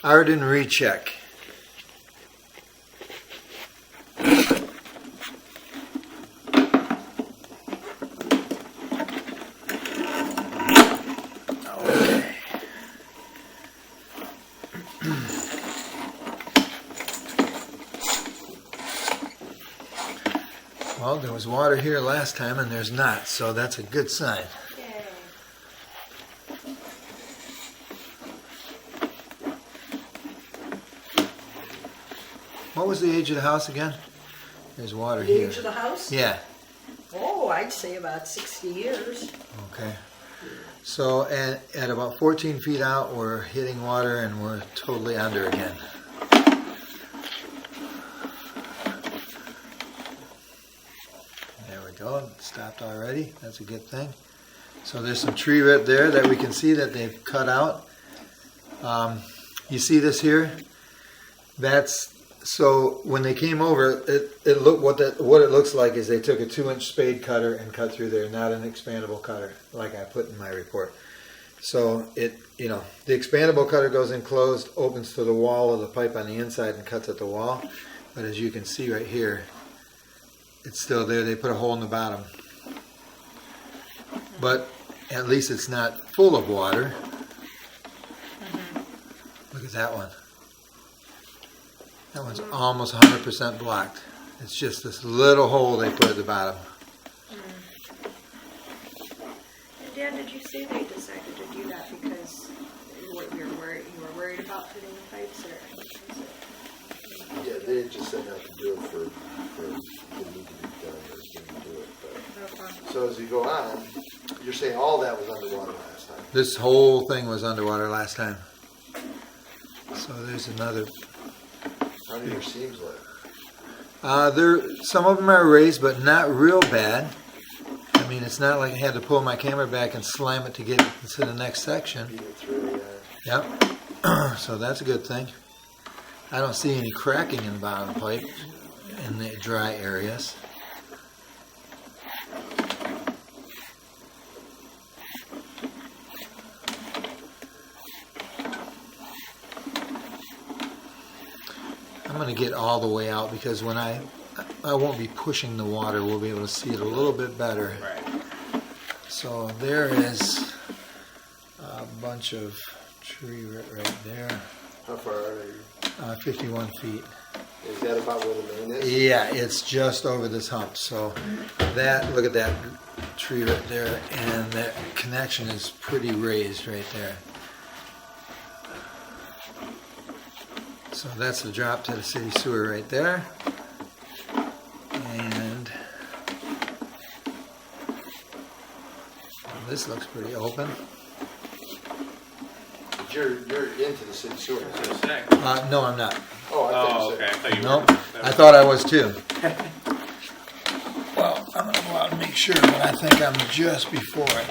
Arden recheck. Well, there was water here last time and there's not, so that's a good sign. Yay. What was the age of the house again? There's water The here. age of the house? Yeah. Oh, I'd say about 60 years. Okay. So at about 14 feet out, we're hitting water and we're totally under again. There we go. It stopped already. That's a good thing. So there's some tree root there that we can see that they've cut out. You see this here? That's so when they came over, it looked what it looks like is they took a 2-inch spade cutter and cut through there, not an expandable cutter like I put in my report. So the expandable cutter goes in closed, opens to the wall of the pipe on the inside and cuts at the wall. But as you can see right here, it's still there. They put a hole in the bottom. But at least it's not full of water. Look at that one. That one's almost 100% blocked. It's just this little hole they put at the bottom. And Dan, did you say they decided to do that because you were worried about fitting the pipes, or Yeah, they just said not to do it for the need to be done or didn't do it. But. So as you go on, you're saying all that was underwater last time. This whole thing was underwater last time. So there's another. How do your seams look? Some of them are raised, but not real bad. I mean, it's not like I had to pull my camera back and slam it to get to the next section. Beat it through, Yep. So that's a good thing. I don't see any cracking in the bottom of the pipe in the dry areas. I'm going to get all the way out because when I won't be pushing the water, we'll be able to see it a little bit better. Right. So there is a bunch of tree right there. How far are you? 51 feet. Is that about where the main is? Yeah, it's just over this hump. So look at that tree right there, and that connection is pretty raised right there. So that's the drop to the city sewer right there. And this looks pretty open. But you're into the city sewer. No, I'm not. Oh, I thought you Okay. I said. thought you Nope, were. I thought I was too. Well, I'm going to go out and make sure, but I think I'm just before it.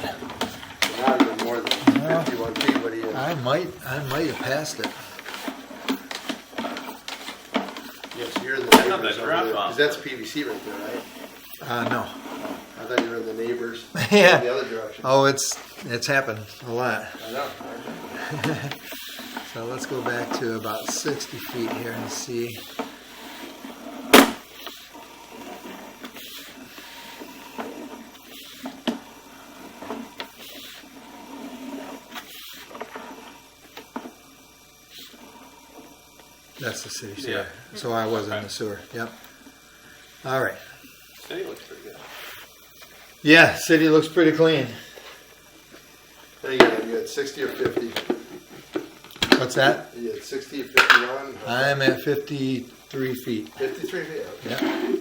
Not even more than 51 feet. What do you? I might have passed it. Yes, you're in the thought neighbors that over drop there. off. 'Cause that's PVC right there, right? No. I thought you were in the neighbors. Yeah. The other direction. Oh, it's happened a lot. I know. So let's go back to about 60 feet here and see. That's the city sewer. Yeah. So I was in Okay. the sewer. Yep. All right. City looks pretty good. Yeah, city looks pretty clean. There you go. You had 60 or 50. What's that? You had 60 or 51. I'm at 53 feet. 53 feet. Okay. Yep.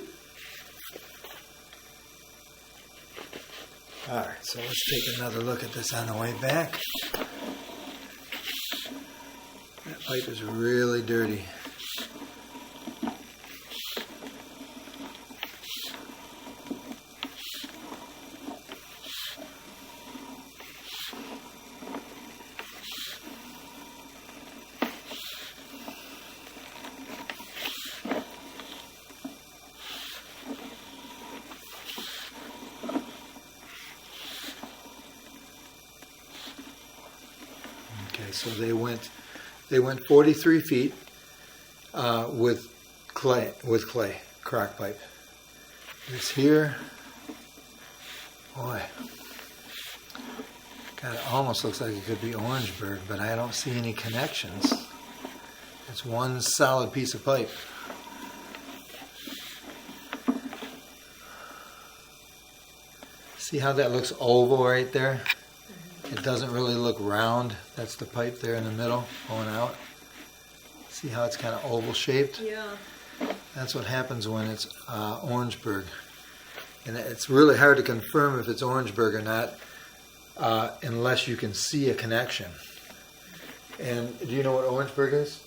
All right, so let's take another look at this on the way back. That pipe is really dirty. Okay, so they went They went 43 feet with clay, crock pipe. This here, boy, God, it almost looks like it could be Orangeburg, but I don't see any connections. It's one solid piece of pipe. See how that looks oval right there? It doesn't really look round. That's the pipe there in the middle going out. See how it's kind of oval shaped? Yeah. That's what happens when it's Orangeburg. And it's really hard to confirm if it's Orangeburg or not unless you can see a connection. And do you know what Orangeburg is?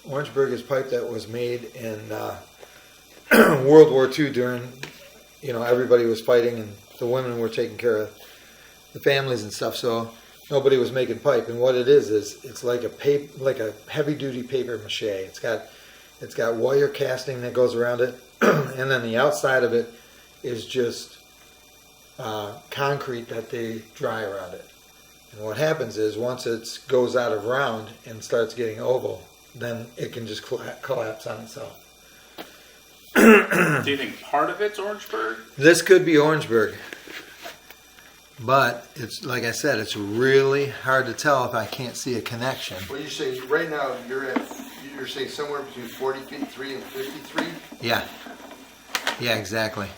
Orangeburg is pipe that was made in World War II during, everybody was fighting and the women were taking care of the families and stuff, so nobody was making pipe. And what it is it's like a heavy duty paper mache. It's got wire casting that goes around it, and then the outside of it is just concrete that they dry around it. And what happens is once it goes out of round and starts getting oval, then it can just collapse on itself. Do you think part of it's Orangeburg? This could be Orangeburg, but it's like I said, it's really hard to tell if I can't see a connection. Well, you say right now you're saying somewhere between 43 and 53? Yeah, exactly.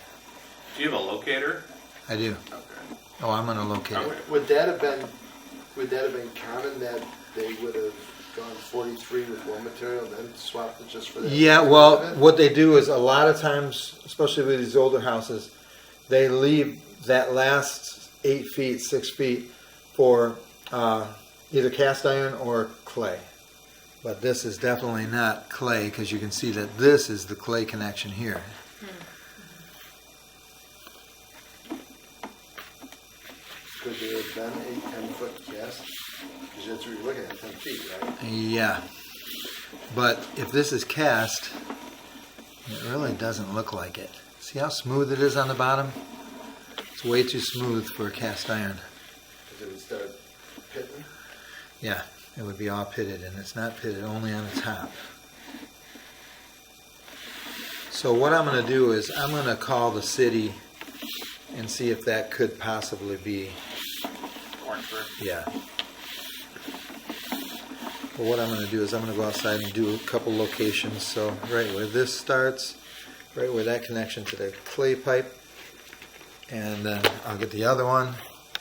Do you have a locator? I do. Okay. Oh, I'm gonna locate it. Would that have been common that they would have gone 43 with one material and then swapped it just for that? Yeah, well, what they do is a lot of times, especially with these older houses, they leave that last 8 feet, 6 feet for either cast iron or clay. But this is definitely not clay because you can see that this is the clay connection here. Could there have been a 10-foot cast? Because that's what you're looking at, 10 feet, right? Yeah, but if this is cast, it really doesn't look like it. See how smooth it is on the bottom? It's way too smooth for a cast iron. Because it would start pitting? Yeah, it would be all pitted, and it's not pitted, only on the top. So what I'm going to do is I'm going to call the city and see if that could possibly be, Orangeburg. yeah. But what I'm going to do is I'm going to go outside and do a couple locations. So right where this starts, right where that connection to the clay pipe, and then I'll get the other one,